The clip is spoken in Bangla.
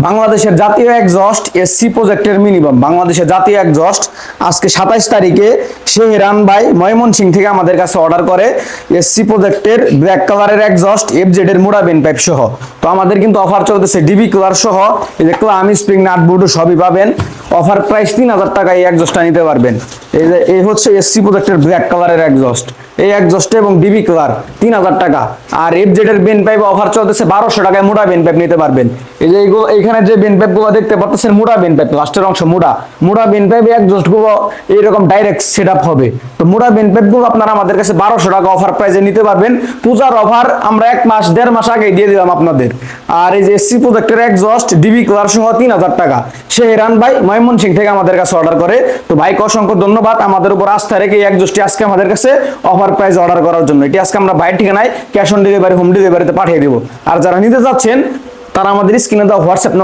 বাংলাদেশের জাতীয় এক্সস্ট এসসি প্রজেক্টের মিনিমাম বাংলাদেশের জাতীয় এক্সস্ট আজকে 27 তারিখে শেহরান ভাই ময়মনসিংহ থেকে আমাদের কাছে অর্ডার করে এসসি প্রজেক্টের ব্ল্যাক কালারের এক্সস্ট এফজেড এর মোড়া বেন পাইপ সহ। তো আমাদের কিন্তু অফার চলতেছে ডিবি কালার সহ, এই যে ক্লামি স্প্রিং নাট বুট সবই পাবেন। অফার প্রাইস 3000 টাকায় এই এক্সস্টটা নিতে পারবেন। এই হচ্ছে এসসি প্রজেক্টের ব্ল্যাক কালারের এক্সস্ট, এই এক্সস্ট এবং ডিবি কালার 3000 টাকা। আর এফজেড এর বেন পাইপ অফার চলতেছে 1200 টাকায় মোড়া বেন পাইপ নিতে পারবেন। এই যে এইখানে যে বেন পাইপ গুলো দেখতে পাচ্ছেন মোড়া বেন পাইপ, লাস্টের অংশ মোড়া বেন পাইপ এক্সস্ট গুলো এইরকম ডাইরেক্ট সেটআপ হবে। তো মোড়া বেন পাইপ গুলো আপনারা আমাদের কাছে 1200 টাকা অফার প্রাইসে নিতে পারবেন। পূজার অফার আমরা 1 মাস 1.5 মাস আগে দিয়ে দিলাম আপনাদের। আর এই যে এসসি প্রজেক্টের এক্সস্ট ডিবি কালার সহ 3000 টাকা শেহরান ভাই ময়মনসিংহ থেকে আমাদের কাছে অর্ডার করে। তো ভাইকে অসংখ্য ধন্যবাদ আমাদের উপর আস্থা রেখে এই এক্সস্টটি আজকে আমাদের কাছে অফার প্রাইস অর্ডার করার জন্য। এটি আজকে আমরা বাইরের ঠিকানায় ক্যাশ অন ডেলিভারি হোম ডেলিভারিতে পাঠিয়ে দেব। আর যারা নিতে যাচ্ছেন তারা আমাদের স্ক্রিনে দেওয়া হোয়াটসঅ্যাপ